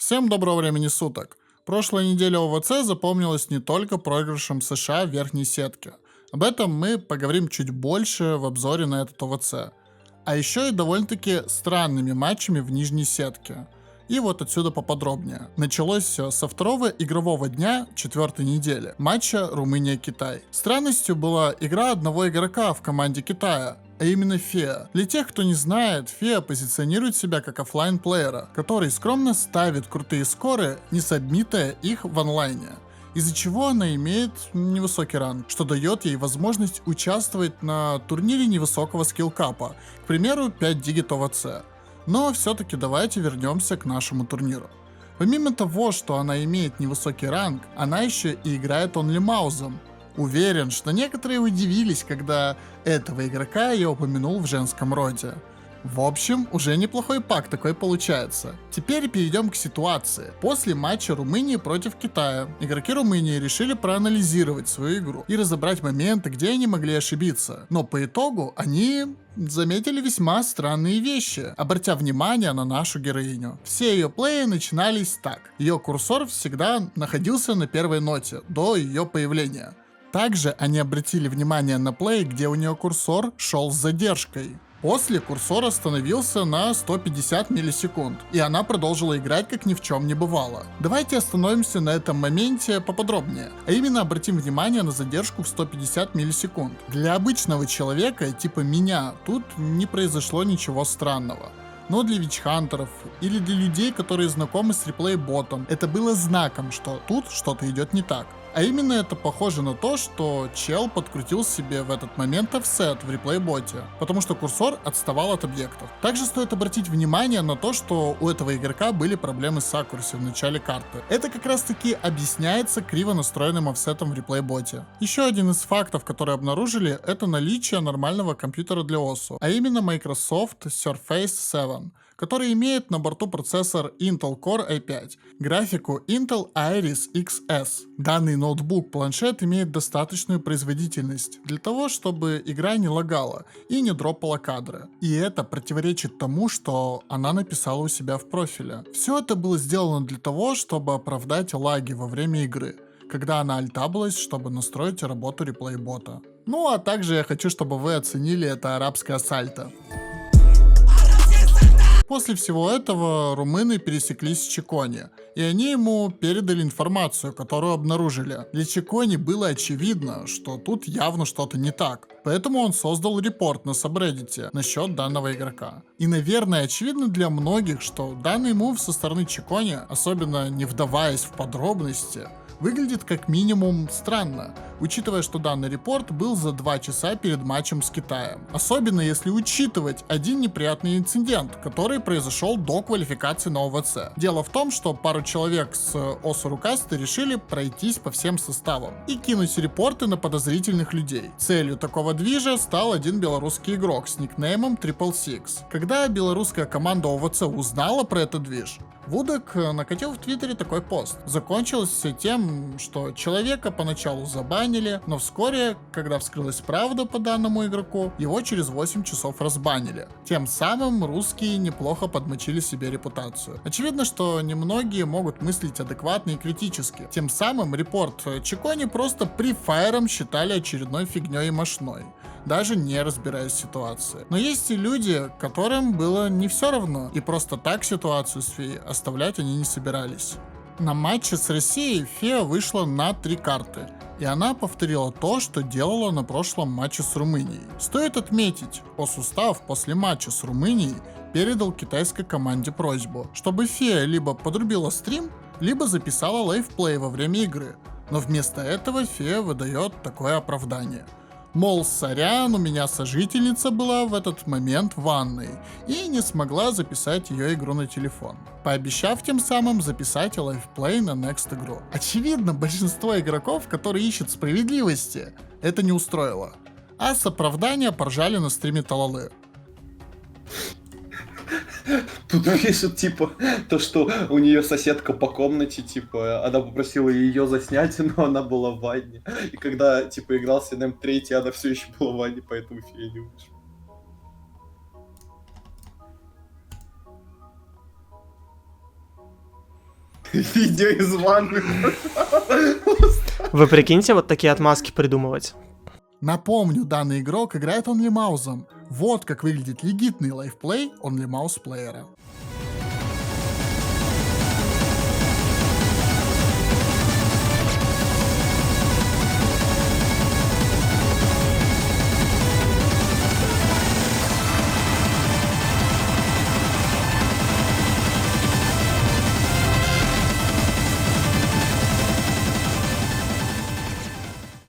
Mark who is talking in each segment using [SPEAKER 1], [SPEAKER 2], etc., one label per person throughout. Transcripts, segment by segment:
[SPEAKER 1] Всем доброго времени суток. Прошлая неделя ОВЦ запомнилась не только проигрышем США в верхней сетке. Об этом мы поговорим чуть больше в обзоре на этот ОВЦ. А еще и довольно-таки странными матчами в нижней сетке. И вот отсюда поподробнее. Началось все со второго игрового дня четвертой недели, матча Румыния-Китай. Странностью была игра одного игрока в команде Китая, а именно Фея. Для тех, кто не знает, Фея позиционирует себя как оффлайн плеера, который скромно ставит крутые скоры, не сабмитая их в онлайне. Из-за чего она имеет невысокий ранг, что дает ей возможность участвовать на турнире невысокого скиллкапа, к примеру 5 Digit OVC. Но все-таки давайте вернемся к нашему турниру. Помимо того, что она имеет невысокий ранг, она еще и играет онли маузом. Уверен, что некоторые удивились, когда этого игрока я упомянул в женском роде. В общем, уже неплохой пак такой получается. Теперь перейдем к ситуации. После матча Румынии против Китая, игроки Румынии решили проанализировать свою игру и разобрать моменты, где они могли ошибиться. Но по итогу они заметили весьма странные вещи, обратя внимание на нашу героиню. Все ее плеи начинались так. Ее курсор всегда находился на первой ноте, до ее появления. Также они обратили внимание на плей, где у нее курсор шел с задержкой. После курсор остановился на 150 миллисекунд, и она продолжила играть, как ни в чем не бывало. Давайте остановимся на этом моменте поподробнее, а именно обратим внимание на задержку в 150 миллисекунд. Для обычного человека, типа меня, тут не произошло ничего странного. Но для вичхантеров или для людей, которые знакомы с реплей-ботом, это было знаком, что тут что-то идет не так. А именно это похоже на то, что чел подкрутил себе в этот момент офсет в реплей-боте, потому что курсор отставал от объектов. Также стоит обратить внимание на то, что у этого игрока были проблемы с аккурси в начале карты. Это как раз таки объясняется криво настроенным офсетом в реплей-боте. Еще один из фактов, которые обнаружили, это наличие нормального компьютера для OSU, а именно Microsoft Surface 7, который имеет на борту процессор Intel Core i5, графику Intel Iris Xs. Данный ноутбук-планшет имеет достаточную производительность для того, чтобы игра не лагала и не дропала кадры. И это противоречит тому, что она написала у себя в профиле. Все это было сделано для того, чтобы оправдать лаги во время игры, когда она альтабилась, чтобы настроить работу реплей-бота. Ну а также я хочу, чтобы вы оценили это арабское сальто. После всего этого румыны пересеклись с Чикони, и они ему передали информацию, которую обнаружили. Для Чикони было очевидно, что тут явно что-то не так, поэтому он создал репорт на сабреддите насчет данного игрока. И, наверное, очевидно для многих, что данный мув со стороны Чикони, особенно не вдаваясь в подробности, выглядит как минимум странно, учитывая, что данный репорт был за 2 часа перед матчем с Китаем. Особенно если учитывать один неприятный инцидент, который произошел до квалификации на ОВЦ. Дело в том, что пару человек с ОСУ Рукасты решили пройтись по всем составам и кинуть репорты на подозрительных людей. Целью такого движа стал один белорусский игрок с никнеймом Triple Six. Когда белорусская команда ОВЦ узнала про этот движ, Вудок накатил в Твиттере такой пост. Закончилось все тем, что человека поначалу забанили, но вскоре, когда вскрылась правда по данному игроку, его через 8 часов разбанили. Тем самым русские неплохо подмочили себе репутацию. Очевидно, что немногие могут мыслить адекватно и критически. Тем самым репорт Чикони просто прифайром считали очередной фигней и мошной, даже не разбираясь в ситуации. Но есть и люди, которым было не все равно, и просто так ситуацию с Феей оставлять они не собирались. На матче с Россией Фея вышла на 3 карты, и она повторила то, что делала на прошлом матче с Румынией. Стоит отметить, ОС-устав после матча с Румынией передал китайской команде просьбу, чтобы Фея либо подрубила стрим, либо записала лайфплей во время игры. Но вместо этого Фея выдает такое оправдание. Мол, сорян, у меня сожительница была в этот момент в ванной и не смогла записать ее игру на телефон, пообещав тем самым записать лайфплей на next игру. Очевидно, большинство игроков, которые ищут справедливости, это не устроило. А с оправдания поржали на стриме Талалы.
[SPEAKER 2] Тут пишут, типа, то, что у нее соседка по комнате, типа, она попросила ее заснять, но она была в ванне. И когда, типа, играл с НМ3, она все еще была в ванне, поэтому Фея не вышла. Видео из ванны.
[SPEAKER 3] Вы прикиньте, вот такие отмазки придумывать.
[SPEAKER 1] Напомню, данный игрок играет OnlyMouse. Вот как выглядит легитный лайфплей OnlyMouse плеера.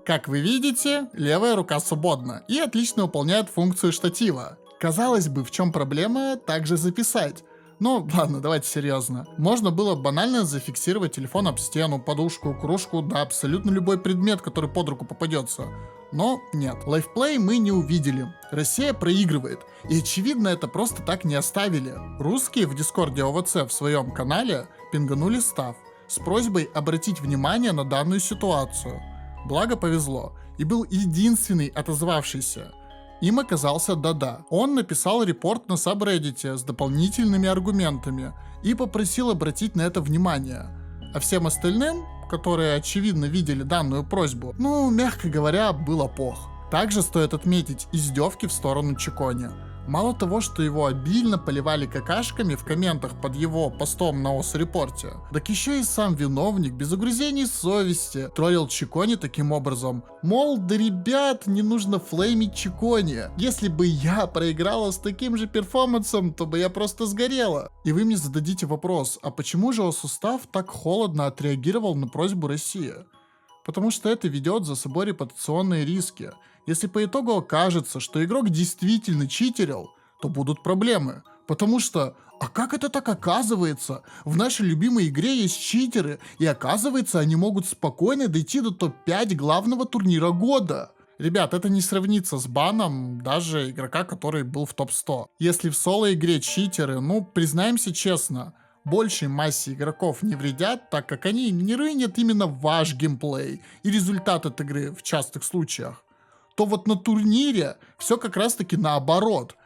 [SPEAKER 1] Как вы видите, левая рука свободна и отлично выполняет функцию штатива. Казалось бы, в чем проблема также записать. Но ладно, давайте серьезно. Можно было банально зафиксировать телефон об стену, подушку, кружку, да абсолютно любой предмет, который под руку попадется. Но нет, лайфплей мы не увидели. Россия проигрывает. И очевидно, это просто так не оставили. Русские в дискорде ОВЦ в своем канале пинганули став с просьбой обратить внимание на данную ситуацию. Благо повезло, и был единственный отозвавшийся. Им оказался Дада. Он написал репорт на сабреддите с дополнительными аргументами и попросил обратить на это внимание. А всем остальным, которые очевидно видели данную просьбу, ну, мягко говоря, было пох. Также стоит отметить издевки в сторону Чикони. Мало того, что его обильно поливали какашками в комментах под его постом на ОС-репорте, так еще и сам виновник без угрызений совести троллил Чикони таким образом. Мол, да ребят, не нужно флеймить Чикони. Если бы я проиграла с таким же перформансом, то бы я просто сгорела. И вы мне зададите вопрос, а почему же ОС-устав так холодно отреагировал на просьбу России? Потому что это ведет за собой репутационные риски. Если по итогу окажется, что игрок действительно читерил, то будут проблемы. Потому что, а как это так оказывается? В нашей любимой игре есть читеры, и оказывается, они могут спокойно дойти до топ-5 главного турнира года. Ребят, это не сравнится с баном даже игрока, который был в топ-100. Если в соло-игре читеры, ну, признаемся честно, большей массе игроков не вредят, так как они не руинят именно ваш геймплей и результат от игры в частых случаях, то вот на турнире все как раз таки наоборот.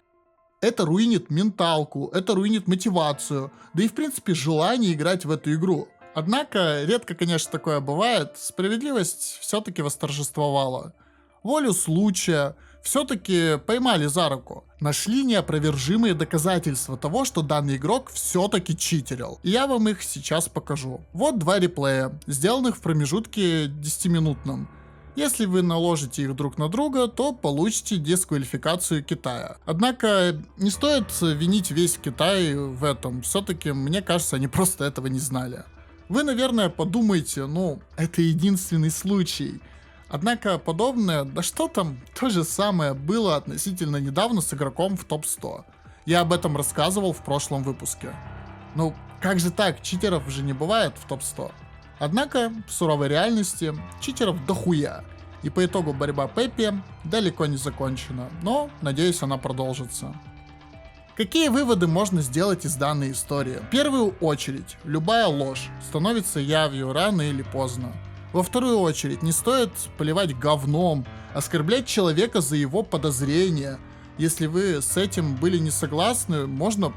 [SPEAKER 1] Это руинит менталку, это руинит мотивацию, да и в принципе желание играть в эту игру. Однако, редко, конечно, такое бывает, справедливость все-таки восторжествовала. Волю случая все-таки поймали за руку. Нашли неопровержимые доказательства того, что данный игрок все-таки читерил. И я вам их сейчас покажу. Вот два реплея, сделанных в промежутке 10-минутном. Если вы наложите их друг на друга, то получите дисквалификацию Китая. Однако не стоит винить весь Китай в этом. Все-таки, мне кажется, они просто этого не знали. Вы, наверное, подумаете, ну, это единственный случай. Однако подобное, да что там, то же самое было относительно недавно с игроком в топ-100. Я об этом рассказывал в прошлом выпуске. Ну, как же так, читеров же не бывает в топ-100. Однако, в суровой реальности, читеров дохуя. И по итогу борьба Пеппи далеко не закончена, но, надеюсь, она продолжится. Какие выводы можно сделать из данной истории? В первую очередь, любая ложь становится явью рано или поздно. Во вторую очередь, не стоит поливать говном, оскорблять человека за его подозрения. Если вы с этим были не согласны, можно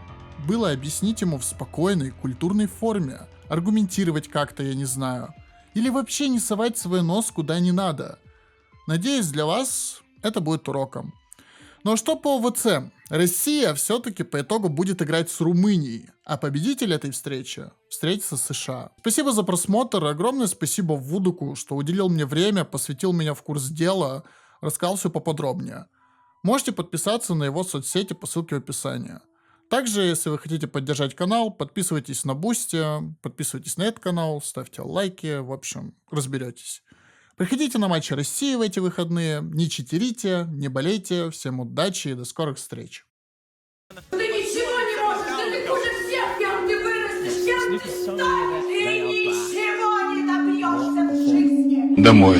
[SPEAKER 1] было объяснить ему в спокойной, культурной форме. Аргументировать как-то, я не знаю. Или вообще не совать свой нос куда не надо. Надеюсь, для вас это будет уроком. Ну а что по ОВЦ? Россия все-таки по итогу будет играть с Румынией, а победитель этой встречи встретится с США. Спасибо за просмотр, огромное спасибо Вудуку, что уделил мне время, посвятил меня в курс дела, рассказал все поподробнее. Можете подписаться на его соцсети по ссылке в описании. Также, если вы хотите поддержать канал, подписывайтесь на Бусти, подписывайтесь на этот канал, ставьте лайки, в общем, разберетесь. Приходите на матчи России в эти выходные, не читерите, не болейте, всем удачи и до скорых встреч.
[SPEAKER 4] Ты ничего не можешь, ты хуже всех, кем ты вырастешь, кем ты станешь, ты ничего не добьешься в жизни.
[SPEAKER 5] Домой.